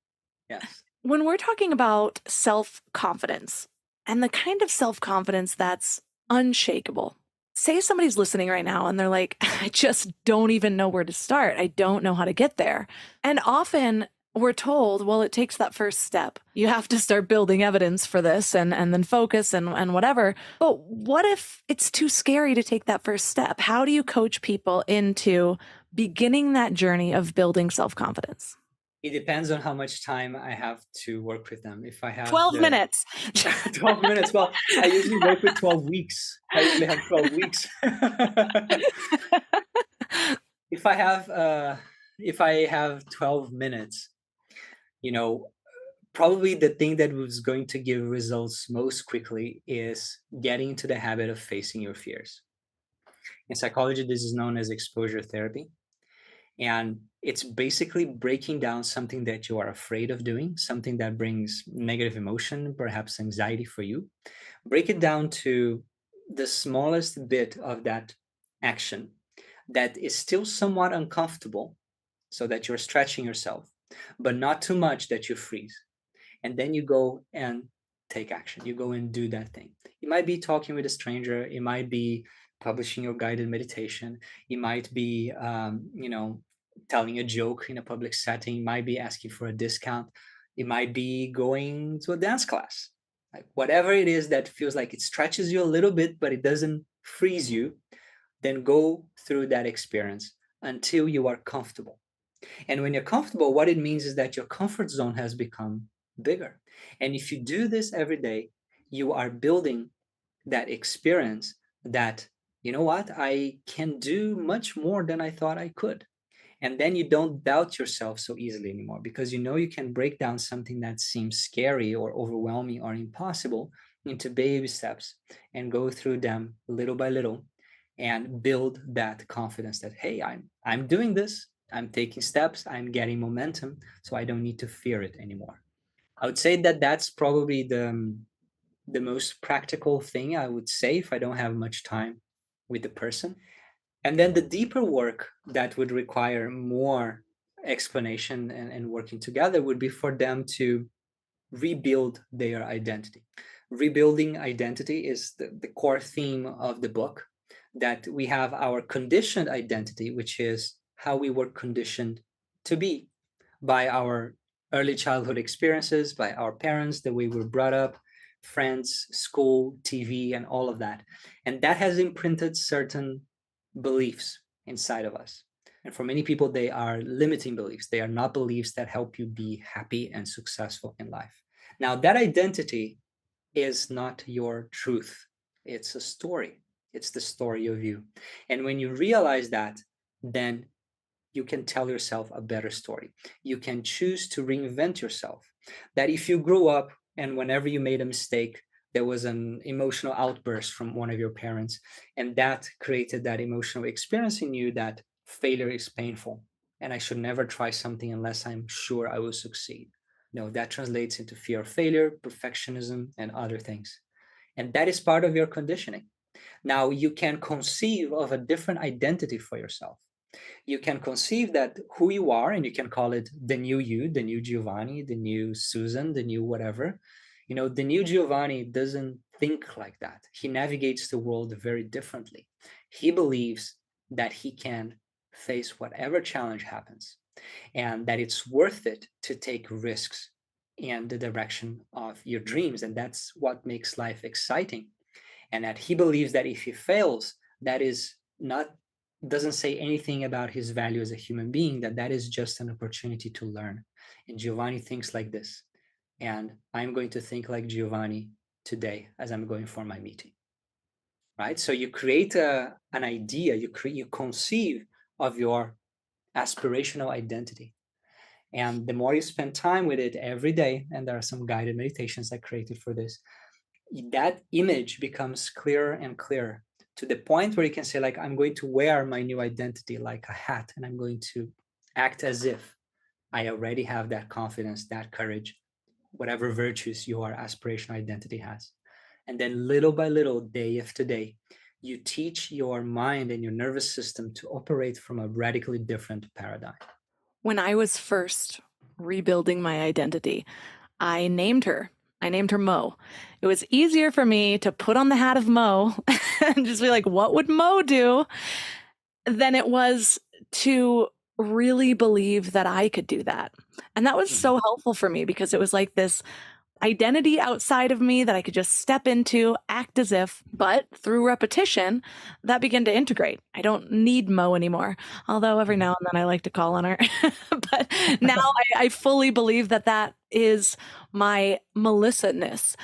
Yes. When we're talking about self-confidence and the kind of self-confidence that's unshakable, say somebody's listening right now and they're like, I just don't even know where to start. I don't know how to get there. And often we're told, well, it takes that first step. You have to start building evidence for this and then focus and whatever. But what if it's too scary to take that first step? How do you coach people into beginning that journey of building self-confidence? It depends on how much time I have to work with them. If I have 12 minutes. 12 minutes. Well, I usually work with 12 weeks. I usually have 12 weeks. If I have 12 minutes, probably the thing that was going to give results most quickly is getting into the habit of facing your fears. In psychology, this is known as exposure therapy. And it's basically breaking down something that you are afraid of doing, something that brings negative emotion, perhaps anxiety for you. Break it down to the smallest bit of that action that is still somewhat uncomfortable, so that you're stretching yourself, but not too much that you freeze. And then you go and take action. You go and do that thing. It might be talking with a stranger. It might be publishing your guided meditation. It might be, telling a joke in a public setting. It might be asking for a discount. It might be going to a dance class. Like whatever it is that feels like it stretches you a little bit, but it doesn't freeze you, then go through that experience until you are comfortable. And when you're comfortable, what it means is that your comfort zone has become bigger. And if you do this every day, you are building that experience that, you know what, I can do much more than I thought I could. And then you don't doubt yourself so easily anymore, because you can break down something that seems scary or overwhelming or impossible into baby steps and go through them little by little and build that confidence that, hey, I'm doing this, I'm taking steps, I'm getting momentum, so I don't need to fear it anymore. I would say that that's probably the most practical thing I would say if I don't have much time with the person. And then the deeper work that would require more explanation and working together would be for them to rebuild their identity. Rebuilding identity is the core theme of the book, that we have our conditioned identity, which is how we were conditioned to be by our early childhood experiences, by our parents, the way we were brought up, friends, school, TV, and all of that. And that has imprinted certain beliefs inside of us. And for many people, they are limiting beliefs. They are not beliefs that help you be happy and successful in life. Now, that identity is not your truth. It's a story. It's the story of you. And when you realize that, then you can tell yourself a better story. You can choose to reinvent yourself. That if you grew up and whenever you made a mistake, there was an emotional outburst from one of your parents, and that created that emotional experience in you that failure is painful and I should never try something unless I'm sure I will succeed. No, that translates into fear of failure, perfectionism, and other things. And that is part of your conditioning. Now you can conceive of a different identity for yourself. You can conceive that who you are, and you can call it the new you, the new Giovanni, the new Susan, the new whatever. The new Giovanni doesn't think like that. He navigates the world very differently. He believes that he can face whatever challenge happens and that it's worth it to take risks in the direction of your dreams. And that's what makes life exciting. And that he believes that if he fails, that is not doesn't say anything about his value as a human being, that is just an opportunity to learn. And Giovanni thinks like this. And I'm going to think like Giovanni today as I'm going for my meeting. Right? So you create an idea, you conceive of your aspirational identity. And the more you spend time with it every day, and there are some guided meditations I created for this, that image becomes clearer and clearer to the point where you can say, like, I'm going to wear my new identity like a hat, and I'm going to act as if I already have that confidence, that courage, whatever virtues your aspirational identity has. And then little by little, day after day, you teach your mind and your nervous system to operate from a radically different paradigm. When I was first rebuilding my identity, I named her. I named her Mo. It was easier for me to put on the hat of Mo and just be like, what would Mo do? Than it was to really believe that I could do that. And that was so helpful for me because it was like this identity outside of me that I could just step into, act as if, but through repetition, that began to integrate. I don't need Mo anymore, although every now and then I like to call on her. But now I fully believe that is my Melissa-ness.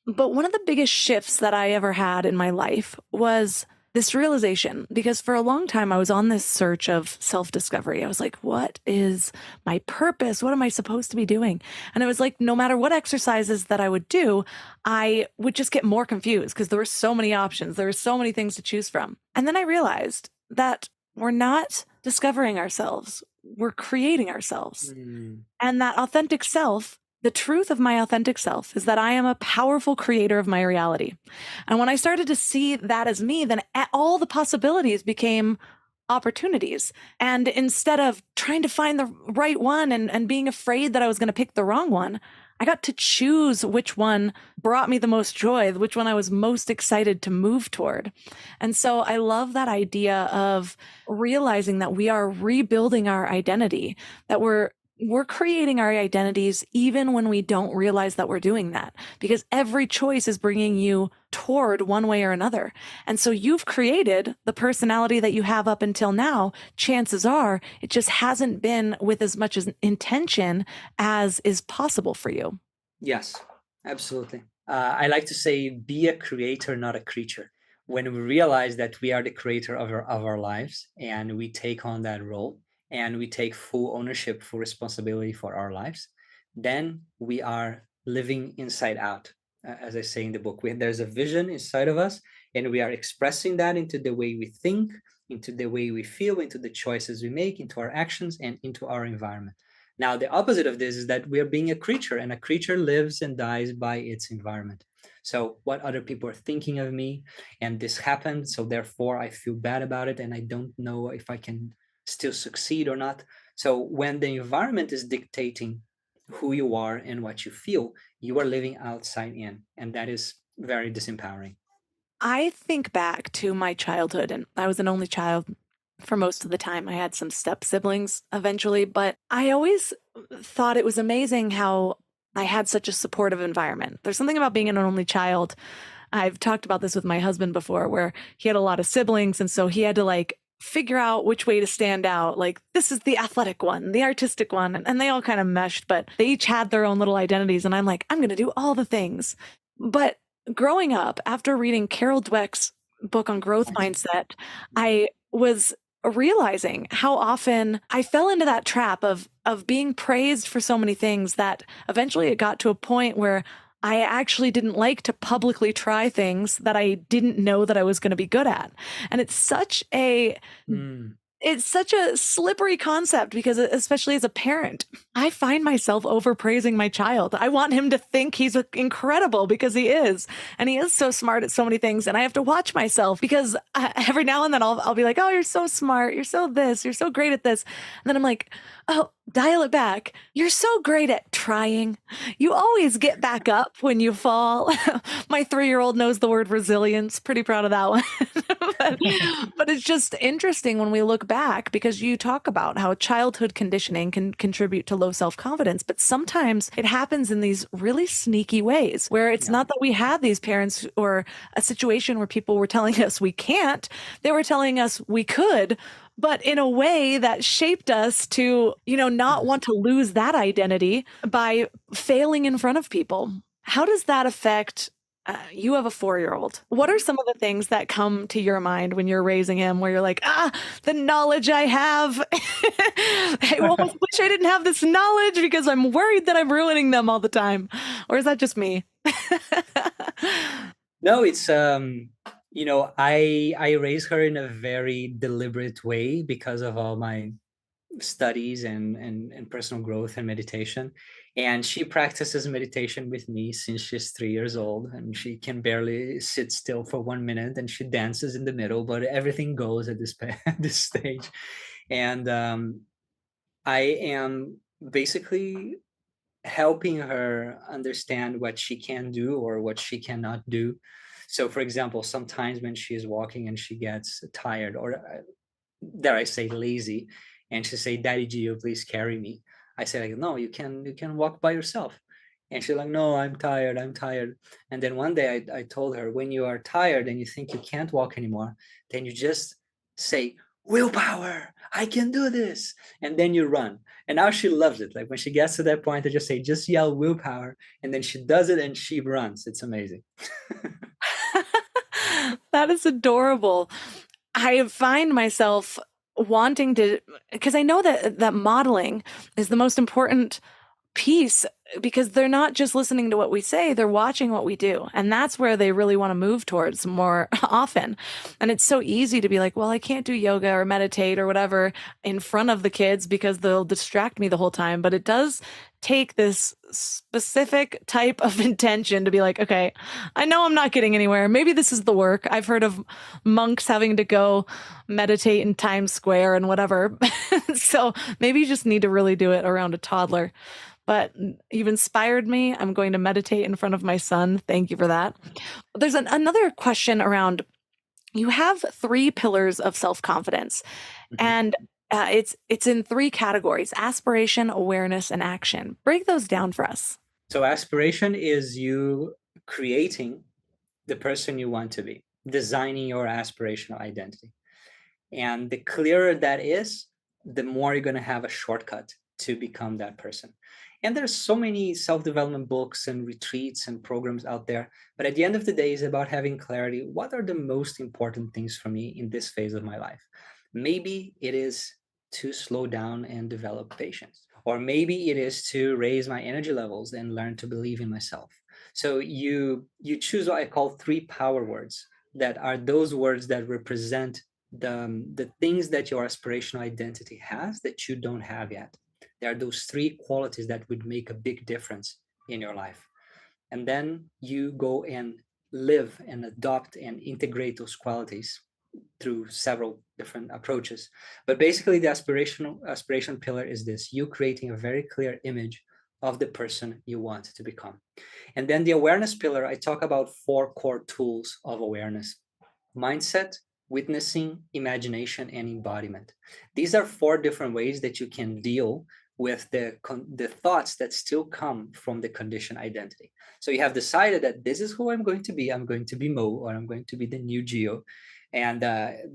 But one of the biggest shifts that I ever had in my life was this realization, because for a long time I was on this search of self-discovery. I was like, what is my purpose? What am I supposed to be doing? And it was like, no matter what exercises that I would do, I would just get more confused because there were so many options. There were so many things to choose from. And then I realized that we're not discovering ourselves. We're creating ourselves. And that authentic self, the truth of my authentic self is that I am a powerful creator of my reality. And when I started to see that as me, then all the possibilities became opportunities. And instead of trying to find the right one and being afraid that I was going to pick the wrong one, I got to choose which one brought me the most joy, which one I was most excited to move toward. And so I love that idea of realizing that we are rebuilding our identity, that we're creating our identities even when we don't realize that we're doing that, because every choice is bringing you toward one way or another. And so you've created the personality that you have up until now. Chances are it just hasn't been with as much as intention as is possible for you. Yes, absolutely. I like to say, be a creator, not a creature. When we realize that we are the creator of our lives and we take on that role, and we take full ownership, full responsibility for our lives, then we are living inside out. As I say in the book, there's a vision inside of us, and we are expressing that into the way we think, into the way we feel, into the choices we make, into our actions, and into our environment. Now, the opposite of this is that we are being a creature, and a creature lives and dies by its environment. So what other people are thinking of me, and this happened, so therefore I feel bad about it, and I don't know if I can still succeed or not. So when the environment is dictating who you are and what you feel, you are living outside in, and that is very disempowering. I think back to my childhood, and I was an only child. for most of the time. I had some step siblings eventually, but I always thought it was amazing how I had such a supportive environment. There's something about being an only child. I've talked about this with my husband before, where he had a lot of siblings. And so he had to like figure out which way to stand out. Like, this is the athletic one, the artistic one. And they all kind of meshed, but they each had their own little identities. And I'm like, I'm going to do all the things. But growing up, after reading Carol Dweck's book on growth mindset, I was realizing how often I fell into that trap of being praised for so many things that eventually it got to a point where I actually didn't like to publicly try things that I didn't know that I was going to be good at. And it's such a slippery concept because, especially as a parent, I find myself overpraising my child. I want him to think he's incredible because he is. And he is so smart at so many things. And I have to watch myself because every now and then I'll be like, oh, you're so smart. You're so this. You're so great at this. And then I'm like, oh, dial it back. You're so great at trying. You always get back up when you fall. My 3-year-old knows the word resilience. Pretty proud of that one. but it's just interesting when we look back, because you talk about how childhood conditioning can contribute to low self-confidence, but sometimes it happens in these really sneaky ways where it's not that we had these parents or a situation where people were telling us we can't. They were telling us we could, but in a way that shaped us to, not want to lose that identity by failing in front of people. How does that affect you have a 4-year-old. What are some of the things that come to your mind when you're raising him where you're like, the knowledge I have, I almost wish I didn't have this knowledge because I'm worried that I'm ruining them all the time. Or is that just me? No, it's, I raise her in a very deliberate way because of all my studies and personal growth and meditation. And she practices meditation with me since she's 3 years old, and she can barely sit still for 1 minute, and she dances in the middle, but everything goes at at this stage. And I am basically helping her understand what she can do or what she cannot do. So, for example, sometimes when she is walking and she gets tired, or dare I say lazy, and she say, "Daddy Gio, please carry me." I say, like, "No, you can walk by yourself." And she's like, "No, I'm tired, I'm tired." And then one day I told her, when you are tired and you think you can't walk anymore, then you just say, "Willpower, I can do this." And then you run. And now she loves it. Like when she gets to that point, I just say, just yell willpower. And then she does it and she runs. It's amazing. That is adorable. I find myself wanting to, because I know that modeling is the most important piece, because they're not just listening to what we say, they're watching what we do. And that's where they really want to move towards more often. And it's so easy to be like, well, I can't do yoga or meditate or whatever in front of the kids because they'll distract me the whole time. But it does take this specific type of intention to be like, okay, I know I'm not getting anywhere. Maybe this is the work. I've heard of monks having to go meditate in Times Square and whatever. So maybe you just need to really do it around a toddler. But you've inspired me. I'm going to meditate in front of my son. Thank you for that. There's another question around, you have 3 pillars of self-confidence. Mm-hmm. And it's in 3 categories: aspiration, awareness, and action. Break those down for us. So aspiration is you creating the person you want to be, designing your aspirational identity. And the clearer that is, the more you're going to have a shortcut to become that person. And there's so many self-development books and retreats and programs out there. But at the end of the day, it's about having clarity. What are the most important things for me in this phase of my life? Maybe it is to slow down and develop patience. Or maybe it is to raise my energy levels and learn to believe in myself. So you choose what I call 3 power words, that are those words that represent the things that your aspirational identity has that you don't have yet. There are those 3 qualities that would make a big difference in your life. And then you go and live and adopt and integrate those qualities through several different approaches. But basically the aspiration pillar is this: you creating a very clear image of the person you want to become. And then the awareness pillar, I talk about 4 core tools of awareness: mindset, witnessing, imagination, and embodiment. These are 4 different ways that you can deal with the thoughts that still come from the conditioned identity. So you have decided that this is who I'm going to be. I'm going to be Mo, or I'm going to be the new Geo. And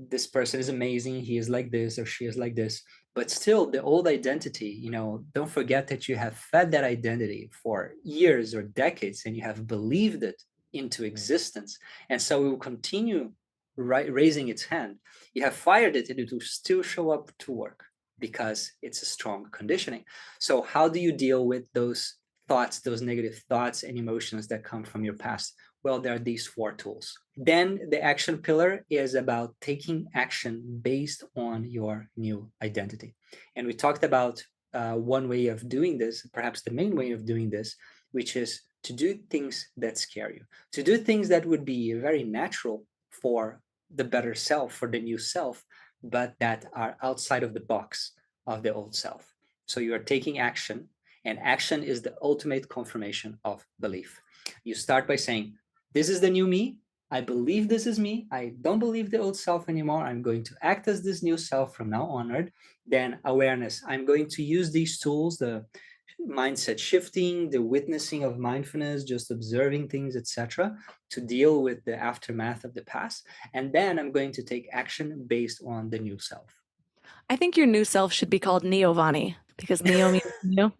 this person is amazing. He is like this, or she is like this. But still, the old identity, don't forget that you have fed that identity for years or decades, and you have believed it into existence. And so it will continue raising its hand. You have fired it, and it will still show up to work because it's a strong conditioning. So how do you deal with those thoughts, those negative thoughts and emotions that come from your past? Well, there are these 4 tools. Then the action pillar is about taking action based on your new identity. And we talked about one way of doing this, perhaps the main way of doing this, which is to do things that scare you, to do things that would be very natural for the better self, for the new self, but that are outside of the box of the old self. So you are taking action, and action is the ultimate confirmation of belief. You start by saying, this is the new me. I believe this is me. I don't believe the old self anymore. I'm going to act as this new self from now onward. Then awareness. I'm going to use these tools, the mindset shifting, the witnessing of mindfulness, just observing things, etc., to deal with the aftermath of the past. And then I'm going to take action based on the new self. I think your new self should be called Giovanni, because Neo means new.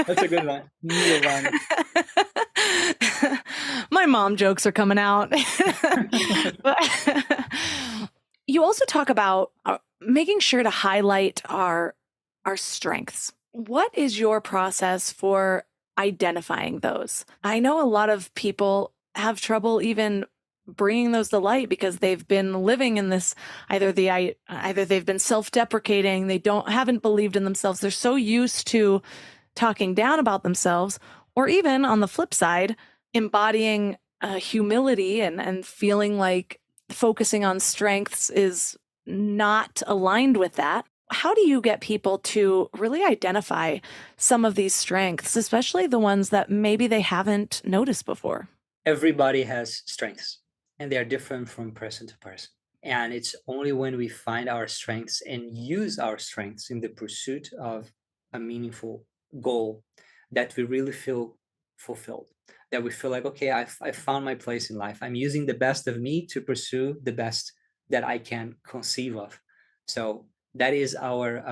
That's a good one. Giovanni. My mom jokes are coming out. But you also talk about making sure to highlight our strengths. What is your process for identifying those? I know a lot of people have trouble even bringing those to light because they've been living in this, either they've been self-deprecating, they haven't believed in themselves, they're so used to talking down about themselves, or even on the flip side, embodying humility and feeling like focusing on strengths is not aligned with that. How do you get people to really identify some of these strengths, especially the ones that maybe they haven't noticed before? Everybody has strengths, and they are different from person to person. And it's only when we find our strengths and use our strengths in the pursuit of a meaningful goal that we really feel fulfilled, that we feel like, okay, I found my place in life. I'm using the best of me to pursue the best that I can conceive of. So that is our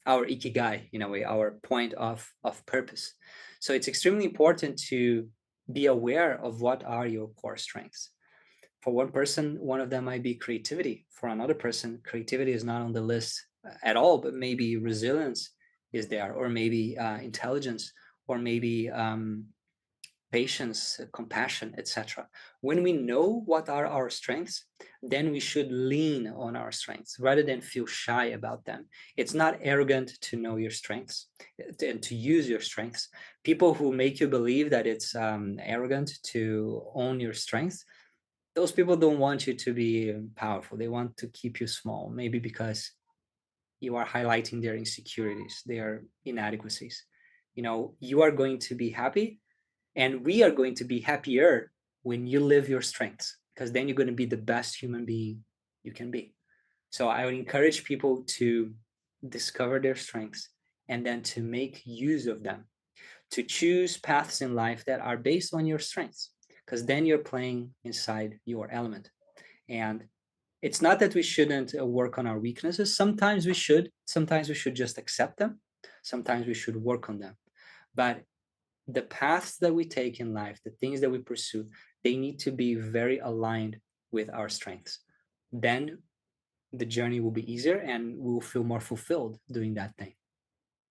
ikigai, in a way, our point of purpose. So it's extremely important to be aware of what are your core strengths. For one person, one of them might be creativity. For another person, creativity is not on the list at all, but maybe resilience is there, or maybe intelligence, or maybe patience, compassion, etc. When we know what are our strengths, then we should lean on our strengths rather than feel shy about them. It's not arrogant to know your strengths and to use your strengths. People who make you believe that it's arrogant to own your strengths, those people don't want you to be powerful. They want to keep you small, maybe because you are highlighting their insecurities, their inadequacies. You are going to be happy, and we are going to be happier when you live your strengths, because then you're going to be the best human being you can be. So I would encourage people to discover their strengths and then to make use of them, to choose paths in life that are based on your strengths, because then you're playing inside your element. And it's not that we shouldn't work on our weaknesses. Sometimes we should just accept them. Sometimes we should work on them. But the paths that we take in life, the things that we pursue, they need to be very aligned with our strengths. Then the journey will be easier and we'll feel more fulfilled doing that thing.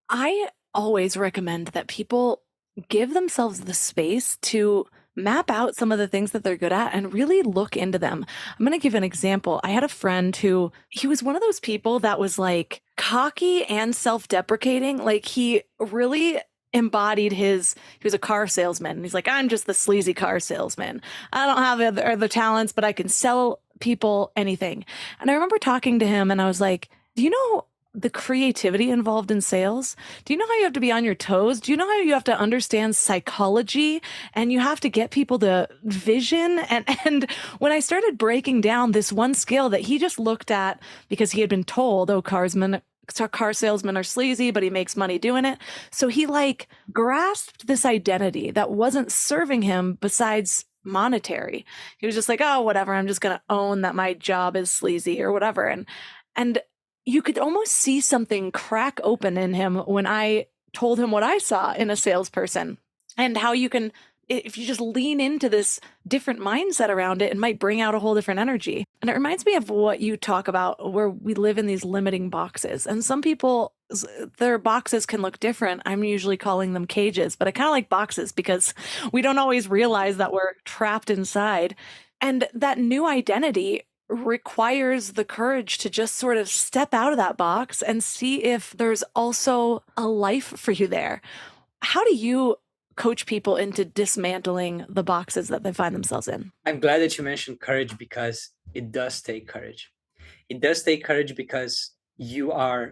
I always recommend that people give themselves the space to map out some of the things that they're good at and really look into them. I'm going to give an example. I had a friend who, he was one of those people that was like cocky and self-deprecating. Like he really embodied he was a car salesman. And he's like, I'm just the sleazy car salesman. I don't have other talents, but I can sell people anything. And I remember talking to him and I was like, do you know the creativity involved in sales? Do you know how you have to be on your toes? Do you know how you have to understand psychology and you have to get people to vision? And when I started breaking down this one skill that he just looked at because he had been told, oh, car salesmen are sleazy, but he makes money doing it. So he like grasped this identity that wasn't serving him besides monetary. He was just like, oh, whatever. I'm just going to own that my job is sleazy or whatever. And you could almost see something crack open in him when I told him what I saw in a salesperson and how you can, if you just lean into this different mindset around it, it might bring out a whole different energy. And it reminds me of what you talk about where we live in these limiting boxes. And some people, their boxes can look different. I'm usually calling them cages, but I kind of like boxes because we don't always realize that we're trapped inside. And that new identity requires the courage to just sort of step out of that box and see if there's also a life for you there. How do you coach people into dismantling the boxes that they find themselves in? I'm glad that you mentioned courage because it does take courage. It does take courage because your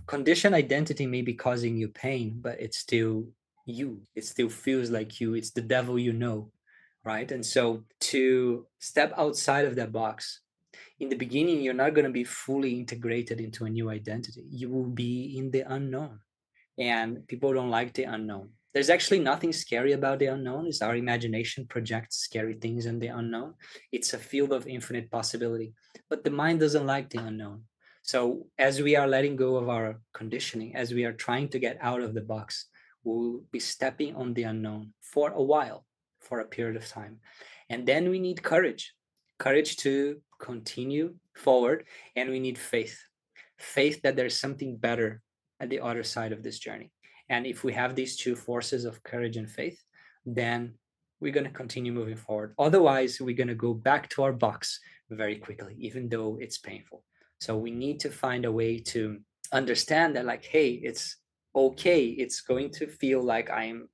conditioned identity may be causing you pain, but it's still you. It still feels like you. It's the devil you know, right? And so to step outside of that box, in the beginning, you're not going to be fully integrated into a new identity. You will be in the unknown, and people don't like the unknown. There's actually nothing scary about the unknown. It's our imagination projects scary things in the unknown. It's a field of infinite possibility, but the mind doesn't like the unknown. So as we are letting go of our conditioning, as we are trying to get out of the box, we'll be stepping on the unknown for a while, for a period of time. And then we need courage to continue forward. And we need faith that there's something better at the other side of this journey. And if we have these two forces of courage and faith, then we're going to continue moving forward. Otherwise, we're going to go back to our box very quickly, even though it's painful. So we need to find a way to understand that, like, hey, it's okay. It's going to feel like I'm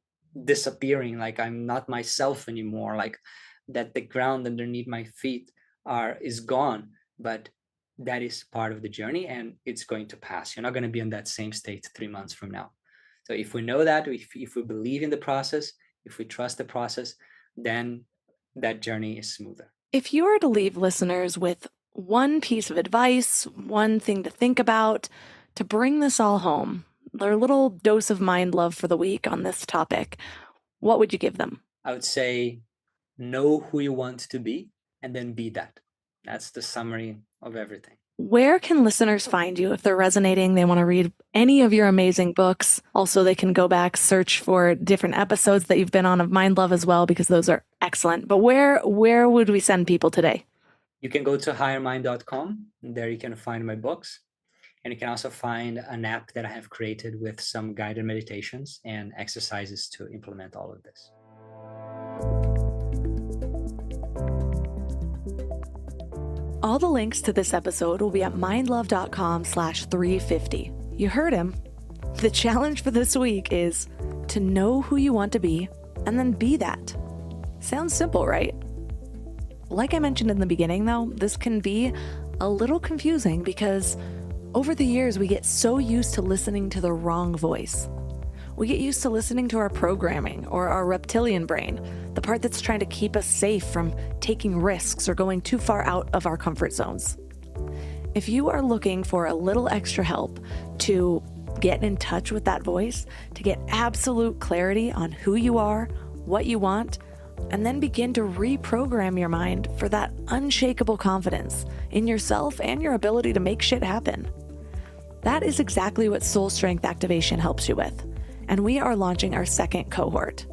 disappearing, like I'm not myself anymore, like that the ground underneath my feet is gone. But that is part of the journey, and it's going to pass. You're not going to be in that same state 3 months from now. So if we know that, if we believe in the process, if we trust the process, then that journey is smoother. If you were to leave listeners with one piece of advice, one thing to think about to bring this all home, their little dose of mind love for the week on this topic, what would you give them? I would say know who you want to be and then be that. That's the summary of everything. Where can listeners find you if they're resonating? They want to read any of your amazing books. Also, they can go back, search for different episodes that you've been on of Mind Love as well, because those are excellent. But where would we send people today? You can go to highermind.com. There you can find my books. And you can also find an app that I have created with some guided meditations and exercises to implement all of this. All the links to this episode will be at mindlove.com/350. You heard him. The challenge for this week is to know who you want to be and then be that. Sounds simple, right? Like I mentioned in the beginning, though, this can be a little confusing because over the years, we get so used to listening to the wrong voice. We get used to listening to our programming or our reptilian brain, the part that's trying to keep us safe from taking risks or going too far out of our comfort zones. If you are looking for a little extra help to get in touch with that voice, to get absolute clarity on who you are, what you want, and then begin to reprogram your mind for that unshakable confidence in yourself and your ability to make shit happen. That is exactly what Soul Strength Activation helps you with. And we are launching our second cohort.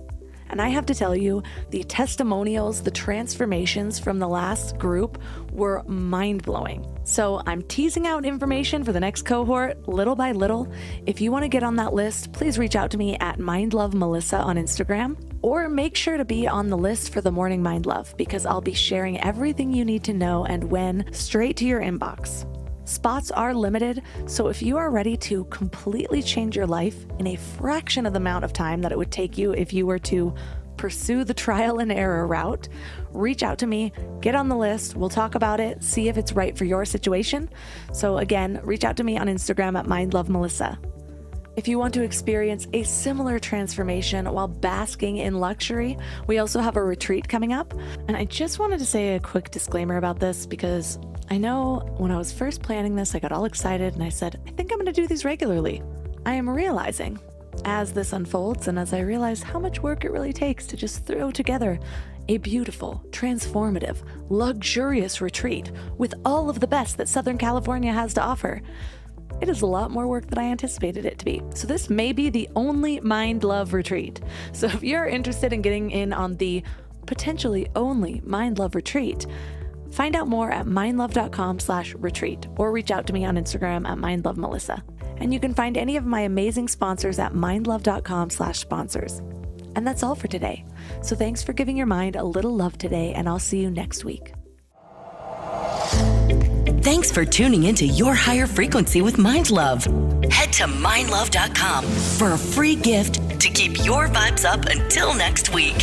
And I have to tell you, the testimonials, the transformations from the last group were mind-blowing. So I'm teasing out information for the next cohort little by little. If you want to get on that list, please reach out to me at MindLoveMelissa on Instagram, or make sure to be on the list for the Morning Mind Love, because I'll be sharing everything you need to know and when straight to your inbox. Spots are limited, so if you are ready to completely change your life in a fraction of the amount of time that it would take you if you were to pursue the trial and error route, reach out to me, get on the list. We'll talk about it, see if it's right for your situation. So again, reach out to me on Instagram at mindlovemelissa. If you want to experience a similar transformation while basking in luxury, we also have a retreat coming up. And I just wanted to say a quick disclaimer about this because I know when I was first planning this, I got all excited and I said, I think I'm going to do these regularly. I am realizing as this unfolds and as I realize how much work it really takes to just throw together a beautiful, transformative, luxurious retreat with all of the best that Southern California has to offer. It is a lot more work than I anticipated it to be. So this may be the only Mind Love retreat. So if you're interested in getting in on the potentially only Mind Love retreat, find out more at mindlove.com/retreat or reach out to me on Instagram at mindlovemelissa. And you can find any of my amazing sponsors at mindlove.com/sponsors. And that's all for today. So thanks for giving your mind a little love today, and I'll see you next week. Thanks for tuning into Your Higher Frequency with Mind Love. Head to mindlove.com for a free gift to keep your vibes up until next week.